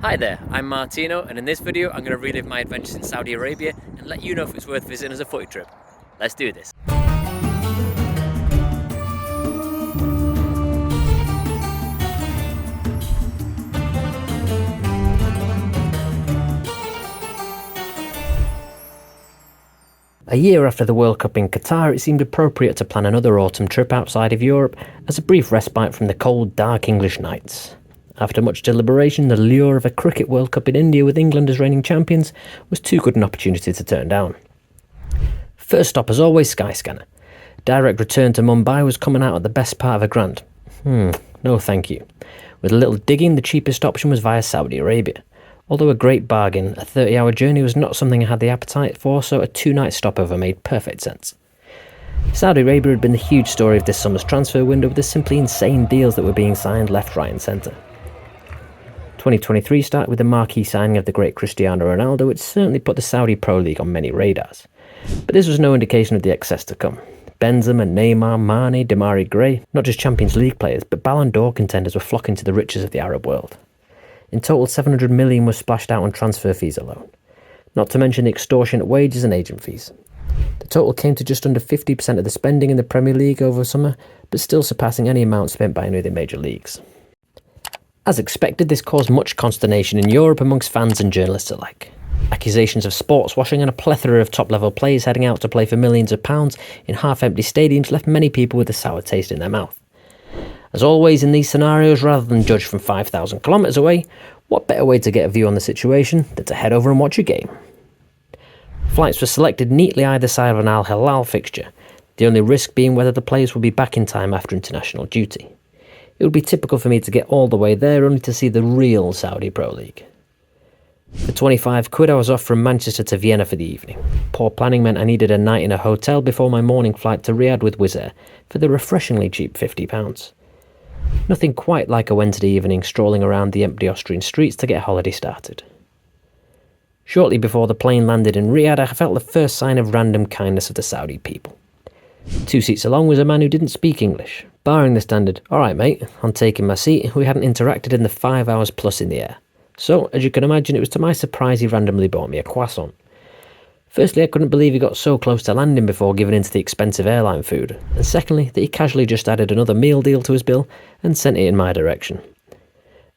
Hi there, I'm Martino, and in this video I'm going to relive my adventures in Saudi Arabia and let you know if it's worth visiting as a footy trip. Let's do this. A year after the World Cup in Qatar, it seemed appropriate to plan another autumn trip outside of Europe as a brief respite from the cold, dark English nights. After much deliberation, the lure of a Cricket World Cup in India with England as reigning champions was too good an opportunity to turn down. First stop, as always, Skyscanner. Direct return to Mumbai was coming out at the best part of £1,000. No thank you. With a little digging, the cheapest option was via Saudi Arabia. Although a great bargain, a 30-hour journey was not something I had the appetite for, so a 2-night stopover made perfect sense. Saudi Arabia had been the huge story of this summer's transfer window with the simply insane deals that were being signed left, right and centre. 2023 started with the marquee signing of the great Cristiano Ronaldo, which certainly put the Saudi Pro League on many radars. But this was no indication of the excess to come. Benzema, Neymar, Mane, Demarai Gray, not just Champions League players, but Ballon d'Or contenders were flocking to the riches of the Arab world. In total, 700 million was splashed out on transfer fees alone, not to mention the extortionate wages and agent fees. The total came to just under 50% of the spending in the Premier League over summer, but still surpassing any amount spent by any of the major leagues. As expected, this caused much consternation in Europe amongst fans and journalists alike. Accusations of sports washing and a plethora of top-level players heading out to play for millions of pounds in half-empty stadiums left many people with a sour taste in their mouth. As always in these scenarios, rather than judge from 5,000 kilometres away, what better way to get a view on the situation than to head over and watch a game? Flights were selected neatly either side of an Al-Hilal fixture, the only risk being whether the players would be back in time after international duty. It would be typical for me to get all the way there only to see the real Saudi Pro League. For £25 I was off from Manchester to Vienna for the evening. Poor planning meant I needed a night in a hotel before my morning flight to Riyadh with Wizz Air for the refreshingly cheap £50. Nothing quite like a Wednesday evening strolling around the empty Austrian streets to get a holiday started. Shortly before the plane landed in Riyadh, I felt the first sign of random kindness of the Saudi people. 2 seats along was a man who didn't speak English. Barring the standard, "Alright mate," on taking my seat, we hadn't interacted in the 5 hours plus in the air. So, as you can imagine, it was to my surprise he randomly bought me a croissant. Firstly, I couldn't believe he got so close to landing before giving in to the expensive airline food, and secondly, that he casually just added another meal deal to his bill and sent it in my direction.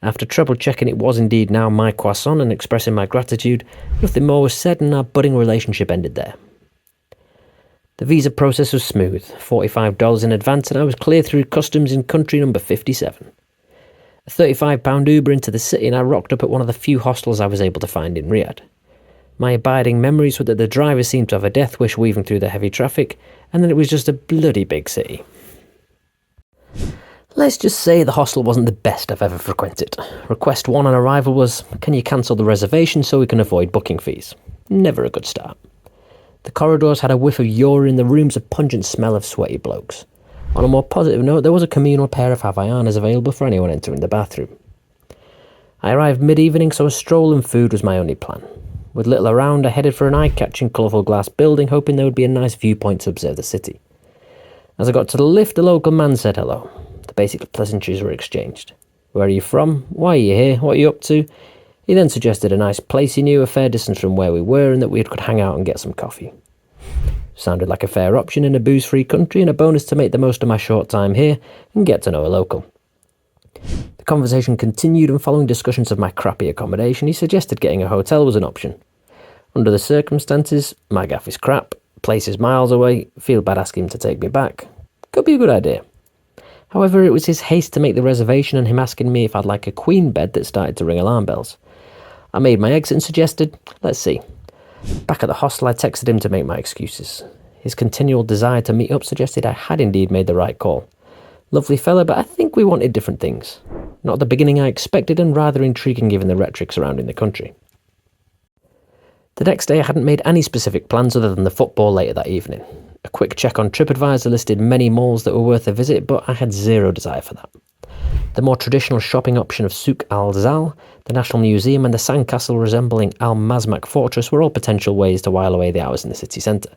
After treble checking it was indeed now my croissant and expressing my gratitude, nothing more was said and our budding relationship ended there. The visa process was smooth, $45 in advance, and I was clear through customs in country number 57. A £35 Uber into the city and I rocked up at one of the few hostels I was able to find in Riyadh. My abiding memories were that the driver seemed to have a death wish weaving through the heavy traffic, and that it was just a bloody big city. Let's just say the hostel wasn't the best I've ever frequented. Request 1 on arrival was, "Can you cancel the reservation so we can avoid booking fees?" Never a good start. The corridors had a whiff of urine, the rooms a pungent smell of sweaty blokes. On a more positive note, there was a communal pair of Havaianas available for anyone entering the bathroom. I arrived mid-evening, so a stroll and food was my only plan. With little around, I headed for an eye-catching colourful glass building, hoping there would be a nice viewpoint to observe the city. As I got to the lift, the local man said hello. The basic pleasantries were exchanged. "Where are you from? Why are you here? What are you up to?" He then suggested a nice place he knew a fair distance from where we were and that we could hang out and get some coffee. Sounded like a fair option in a booze-free country and a bonus to make the most of my short time here and get to know a local. The conversation continued, and following discussions of my crappy accommodation, he suggested getting a hotel was an option. Under the circumstances, my gaff is crap, place is miles away, feel bad asking him to take me back. Could be a good idea. However, it was his haste to make the reservation and him asking me if I'd like a queen bed that started to ring alarm bells. I made my exit and suggested, "Let's see." Back at the hostel, I texted him to make my excuses. His continual desire to meet up suggested I had indeed made the right call. Lovely fella, but I think we wanted different things. Not the beginning I expected, and rather intriguing given the rhetoric surrounding the country. The next day I hadn't made any specific plans other than the football later that evening. A quick check on TripAdvisor listed many malls that were worth a visit, but I had zero desire for that. The more traditional shopping option of Souk Al-Zal, the National Museum and the sandcastle resembling Al-Mazmak Fortress were all potential ways to while away the hours in the city centre.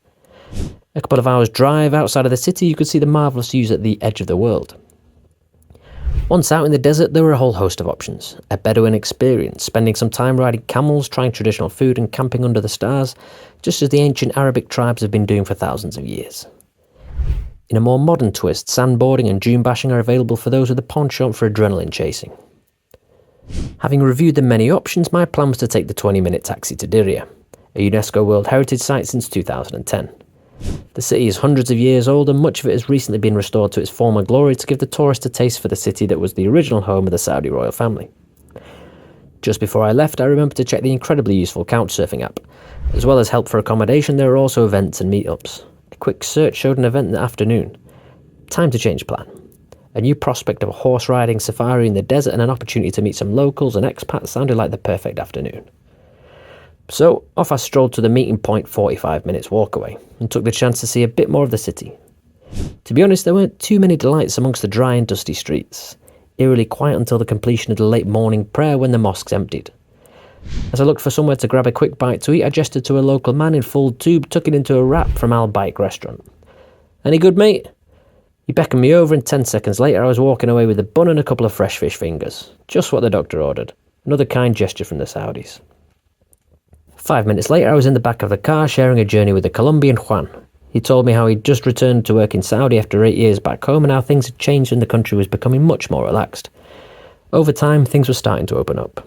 A couple of hours drive outside of the city you could see the marvellous views at the edge of the world. Once out in the desert, there were a whole host of options. A Bedouin experience, spending some time riding camels, trying traditional food and camping under the stars, just as the ancient Arabic tribes have been doing for thousands of years. In a more modern twist, sandboarding and dune bashing are available for those with a penchant for adrenaline chasing. Having reviewed the many options, my plan was to take the 20-minute taxi to Diriyah, a UNESCO World Heritage Site since 2010. The city is hundreds of years old and much of it has recently been restored to its former glory to give the tourist a taste for the city that was the original home of the Saudi royal family. Just before I left, I remembered to check the incredibly useful couchsurfing app. As well as help for accommodation, there are also events and meetups. A quick search showed an event in the afternoon. Time to change plan. A new prospect of a horse riding safari in the desert and an opportunity to meet some locals and expats sounded like the perfect afternoon. So, off I strolled to the meeting point 45 minutes walk away, and took the chance to see a bit more of the city. To be honest, there weren't too many delights amongst the dry and dusty streets, eerily quiet until the completion of the late morning prayer when the mosques emptied. As I looked for somewhere to grab a quick bite to eat, I gestured to a local man in full tube tucking into a wrap from Al Bike restaurant. "Any good, mate?" He beckoned me over and 10 seconds later I was walking away with a bun and a couple of fresh fish fingers. Just what the doctor ordered. Another kind gesture from the Saudis. 5 minutes later, I was in the back of the car sharing a journey with the Colombian Juan. He told me how he'd just returned to work in Saudi after 8 years back home and how things had changed and the country was becoming much more relaxed. Over time, things were starting to open up.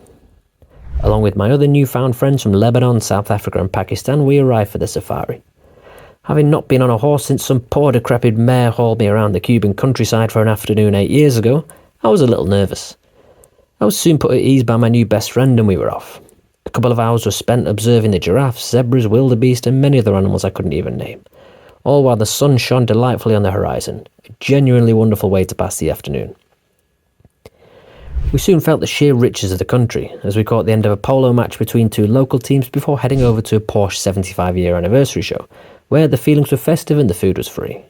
Along with my other newfound friends from Lebanon, South Africa and Pakistan, we arrived for the safari. Having not been on a horse since some poor decrepit mare hauled me around the Cuban countryside for an afternoon 8 years ago, I was a little nervous. I was soon put at ease by my new best friend and we were off. A couple of hours were spent observing the giraffes, zebras, wildebeest and many other animals I couldn't even name, all while the sun shone delightfully on the horizon, a genuinely wonderful way to pass the afternoon. We soon felt the sheer riches of the country as we caught the end of a polo match between two local teams before heading over to a Porsche 75-year anniversary show, where the feelings were festive and the food was free.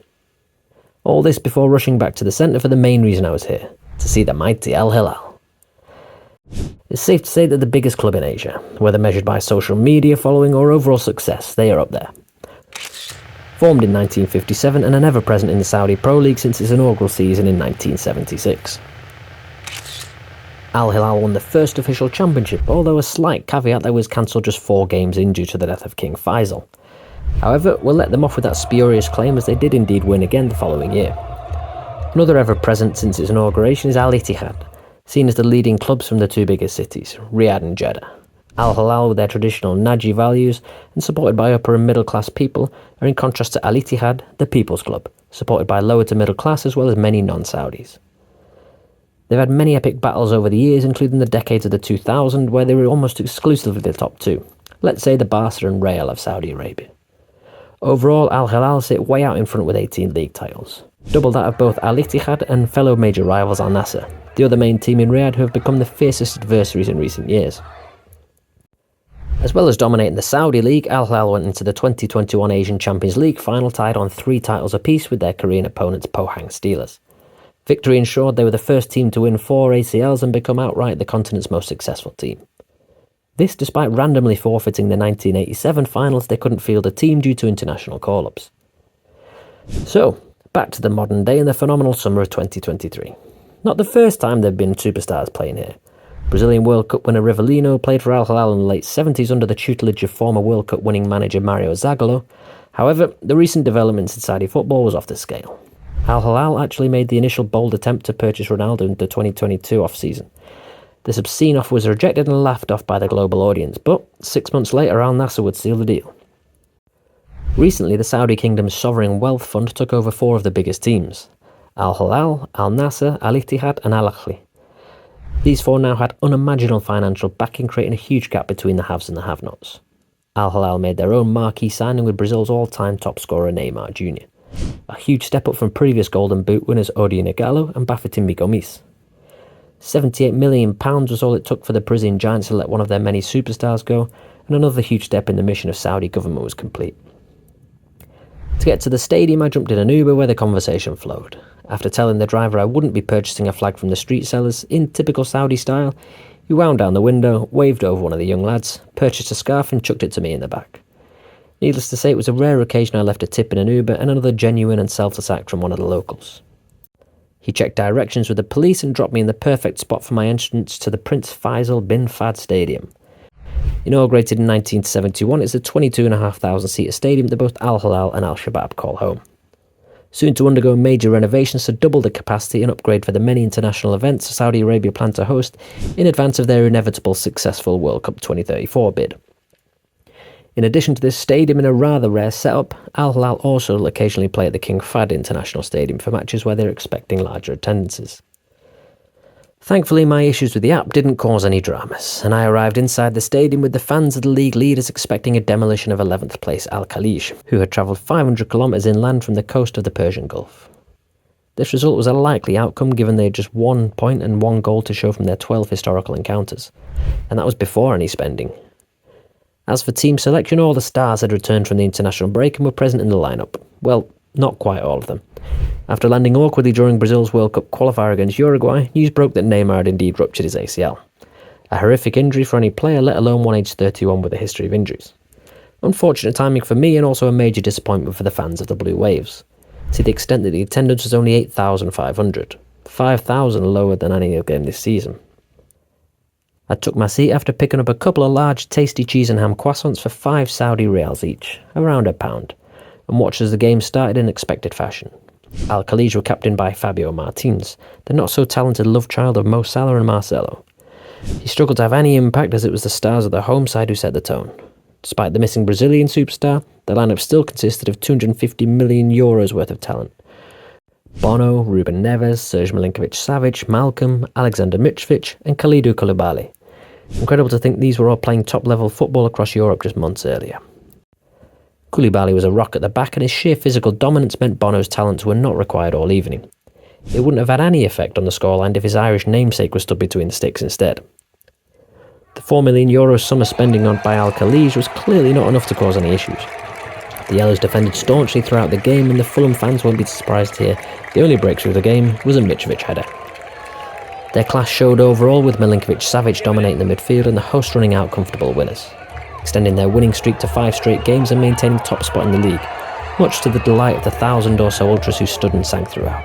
All this before rushing back to the centre for the main reason I was here, to see the mighty Al-Hilal. It's safe to say that the biggest club in Asia, whether measured by social media following or overall success, they are up there. Formed in 1957 and are ever present in the Saudi Pro League since its inaugural season in 1976. Al-Hilal won the first official championship, although a slight caveat that was cancelled just 4 games in due to the death of King Faisal. However, we'll let them off with that spurious claim as they did indeed win again the following year. Another ever present since its inauguration is Al-Ittihad, seen as the leading clubs from the 2 biggest cities, Riyadh and Jeddah. Al-Hilal, with their traditional Naji values and supported by upper and middle class people, are in contrast to Al-Ittihad, the People's Club, supported by lower to middle class as well as many non-Saudis. They've had many epic battles over the years, including the decades of the 2000s, where they were almost exclusively the top 2. Let's say the Barca and Real of Saudi Arabia. Overall, Al-Hilal sit way out in front with 18 league titles, double that of both Al-Ittihad and fellow major rivals Al Nassr, the other main team in Riyadh who have become the fiercest adversaries in recent years. As well as dominating the Saudi League, Al-Hilal went into the 2021 Asian Champions League final tied on 3 titles apiece with their Korean opponents Pohang Steelers. Victory ensured they were the first team to win 4 ACLs and become outright the continent's most successful team. This despite randomly forfeiting the 1987 finals they couldn't field a team due to international call-ups. So, back to the modern day in the phenomenal summer of 2023. Not the first time there have been superstars playing here. Brazilian World Cup winner Rivellino played for Al-Hilal in the late 70s under the tutelage of former World Cup winning manager Mario Zagallo. However, the recent developments in Saudi football was off the scale. Al-Hilal actually made the initial bold attempt to purchase Ronaldo in the 2022 off-season. This obscene offer was rejected and laughed off by the global audience, but 6 months later Al Nassr would seal the deal. Recently, the Saudi Kingdom's sovereign wealth fund took over 4 of the biggest teams: Al-Hilal, Al Nassr, Al-Ittihad and Al-Ahly. These 4 now had unimaginable financial backing, creating a huge gap between the haves and the have-nots. Al-Hilal made their own marquee signing with Brazil's all-time top scorer Neymar Jr., a huge step up from previous Golden Boot winners Odion Ighalo and Bafétimbi Gomis. £78 million was all it took for the Parisian giants to let one of their many superstars go, and another huge step in the mission of Saudi government was complete. To get to the stadium, I jumped in an Uber where the conversation flowed. After telling the driver I wouldn't be purchasing a flag from the street sellers, in typical Saudi style, he wound down the window, waved over one of the young lads, purchased a scarf and chucked it to me in the back. Needless to say, it was a rare occasion I left a tip in an Uber and another genuine and selfless act from one of the locals. He checked directions with the police and dropped me in the perfect spot for my entrance to the Prince Faisal bin Fahd Stadium. Inaugurated in 1971, it's a 22,500-seater stadium that both Al-Hilal and Al-Shabaab call home. Soon to undergo major renovations to double the capacity and upgrade for the many international events Saudi Arabia plan to host in advance of their inevitable successful World Cup 2034 bid. In addition to this stadium in a rather rare setup, Al-Hilal also will occasionally play at the King Fahd International Stadium for matches where they're expecting larger attendances. Thankfully, my issues with the app didn't cause any dramas, and I arrived inside the stadium with the fans of the league leaders expecting a demolition of 11th place Al-Khalij, who had travelled 500 kilometres inland from the coast of the Persian Gulf. This result was a likely outcome given they had just 1 point and 1 goal to show from their 12 historical encounters, and that was before any spending. As for team selection, all the stars had returned from the international break and were present in the lineup. Well, not quite all of them. After landing awkwardly during Brazil's World Cup qualifier against Uruguay, news broke that Neymar had indeed ruptured his ACL. A horrific injury for any player, let alone one aged 31 with a history of injuries. Unfortunate timing for me and also a major disappointment for the fans of the Blue Waves, to the extent that the attendance was only 8,500, 5,000 lower than any other game this season. I took my seat after picking up a couple of large tasty cheese and ham croissants for 5 Saudi Riyals each, around £1, and watched as the game started in expected fashion. Al-Khalij were captained by Fabio Martins, the not-so-talented love child of Mo Salah and Marcelo. He struggled to have any impact as it was the stars of the home side who set the tone. Despite the missing Brazilian superstar, the lineup still consisted of €250 million worth of talent. Bono, Ruben Neves, Serge Milinkovic-Savic, Malcolm, Alexander Mitrovic and Kalidou Koulibaly. Incredible to think these were all playing top-level football across Europe just months earlier. Koulibaly was a rock at the back and his sheer physical dominance meant Bono's talents were not required all evening. It wouldn't have had any effect on the scoreline if his Irish namesake was stood between the sticks instead. The €4 million summer spending on by Al-Khalij was clearly not enough to cause any issues. The Yellows defended staunchly throughout the game and the Fulham fans won't be surprised to hear the only breakthrough of the game was a Mitrovic header. Their class showed overall with Milinkovic-Savic dominating the midfield and the hosts running out comfortable winners, extending their winning streak to 5 straight games and maintaining top spot in the league, much to the delight of the 1,000 or so ultras who stood and sang throughout.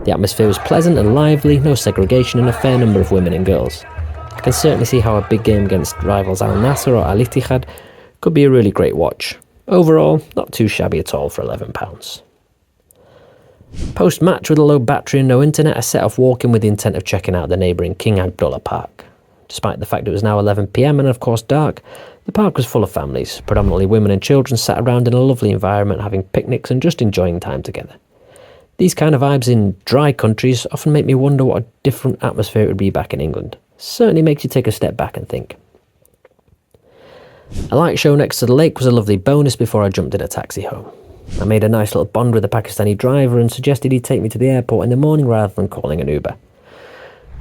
The atmosphere was pleasant and lively, no segregation and a fair number of women and girls. I can certainly see how a big game against rivals Al Nassr or Al Ittihad could be a really great watch. Overall, not too shabby at all for £11. Post-match, with a low battery and no internet, I set off walking with the intent of checking out the neighbouring King Abdullah Park. Despite the fact it was now 11 PM and of course dark, the park was full of families, predominantly women and children sat around in a lovely environment having picnics and just enjoying time together. These kind of vibes in dry countries often make me wonder what a different atmosphere it would be back in England. Certainly makes you take a step back and think. A light show next to the lake was a lovely bonus before I jumped in a taxi home. I made a nice little bond with the Pakistani driver and suggested he take me to the airport in the morning rather than calling an Uber.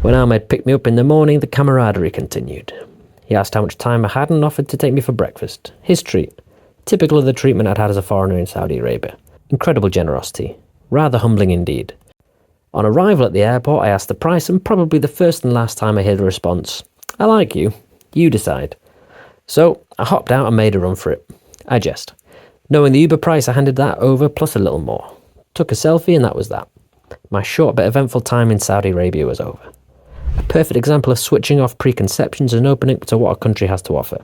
When Ahmed picked me up in the morning, the camaraderie continued. He asked how much time I had and offered to take me for breakfast. His treat. Typical of the treatment I'd had as a foreigner in Saudi Arabia. Incredible generosity. Rather humbling indeed. On arrival at the airport, I asked the price and probably the first and last time I heard a response, "I like you. You decide." So I hopped out and made a run for it. I jest. Knowing the Uber price, I handed that over plus a little more. Took a selfie and that was that. My short but eventful time in Saudi Arabia was over. A perfect example of switching off preconceptions and opening up to what a country has to offer.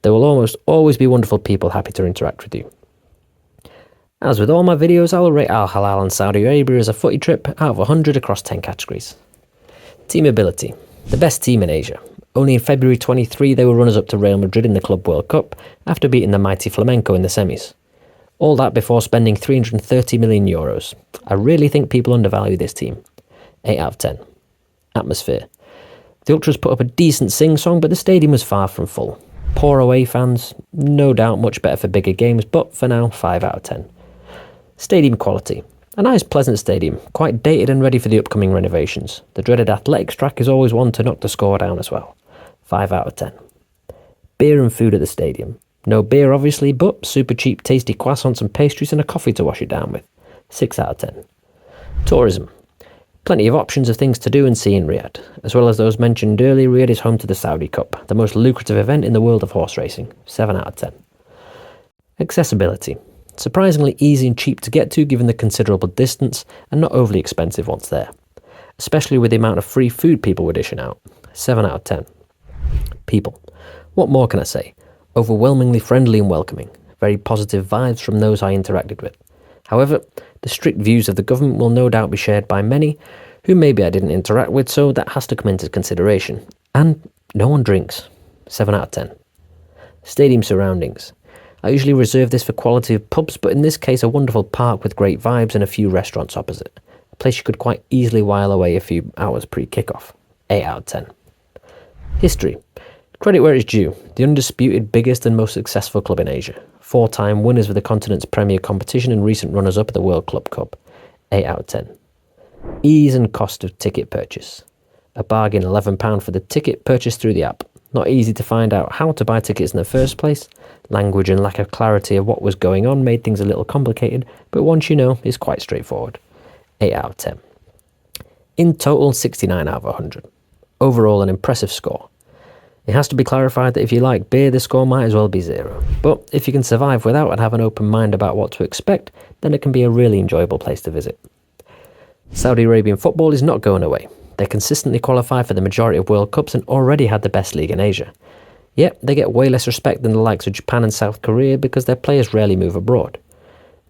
There will almost always be wonderful people happy to interact with you. As with all my videos, I will rate Al-Hilal and Saudi Arabia as a footy trip out of 100 across 10 categories. Team ability. The best team in Asia. Only in February 23 they were runners-up to Real Madrid in the Club World Cup after beating the mighty Flamenco in the semis. All that before spending €330 million. I really think people undervalue this team. 8 out of 10. Atmosphere. The Ultras put up a decent sing-song, but the stadium was far from full. Poor away fans, no doubt much better for bigger games, but for now, 5 out of 10. Stadium quality. A nice pleasant stadium, quite dated and ready for the upcoming renovations. The dreaded athletics track is always one to knock the score down as well. 5 out of 10. Beer and food at the stadium. No beer obviously, but super cheap tasty croissants and pastries and a coffee to wash it down with. 6 out of 10. Tourism. Plenty of options of things to do and see in Riyadh. As well as those mentioned earlier, Riyadh is home to the Saudi Cup, the most lucrative event in the world of horse racing. 7 out of 10. Accessibility. Surprisingly easy and cheap to get to given the considerable distance, and not overly expensive once there. Especially with the amount of free food people were dishing out. 7 out of 10. People. What more can I say? Overwhelmingly friendly and welcoming. Very positive vibes from those I interacted with. However, the strict views of the government will no doubt be shared by many who maybe I didn't interact with, so that has to come into consideration. And no one drinks. 7 out of 10. Stadium surroundings. I usually reserve this for quality of pubs, but in this case a wonderful park with great vibes and a few restaurants opposite. A place you could quite easily while away a few hours pre-kickoff. 8 out of 10. History. Credit where it's due. The undisputed biggest and most successful club in Asia. 4-time winners of the continent's premier competition and recent runners-up at the World Club Cup. 8 out of 10. Ease and cost of ticket purchase. A bargain £11 for the ticket purchased through the app. Not easy to find out how to buy tickets in the first place. Language and lack of clarity of what was going on made things a little complicated, but once you know, it's quite straightforward. 8 out of 10. In total, 69 out of 100. Overall, an impressive score. It has to be clarified that if you like beer, the score might as well be 0. But if you can survive without and have an open mind about what to expect, then it can be a really enjoyable place to visit. Saudi Arabian football is not going away. They consistently qualify for the majority of World Cups and already had the best league in Asia. Yet, they get way less respect than the likes of Japan and South Korea because their players rarely move abroad.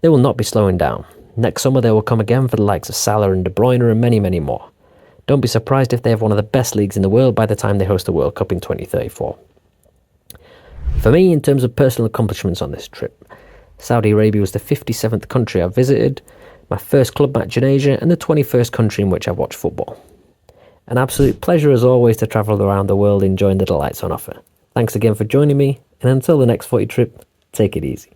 They will not be slowing down. Next summer they will come again for the likes of Salah and De Bruyne and many, many more. Don't be surprised if they have one of the best leagues in the world by the time they host the World Cup in 2034. For me, in terms of personal accomplishments on this trip, Saudi Arabia was the 57th country I visited, my first club match in Asia, and the 21st country in which I watched football. An absolute pleasure as always to travel around the world enjoying the delights on offer. Thanks again for joining me, and until the next footy trip, take it easy.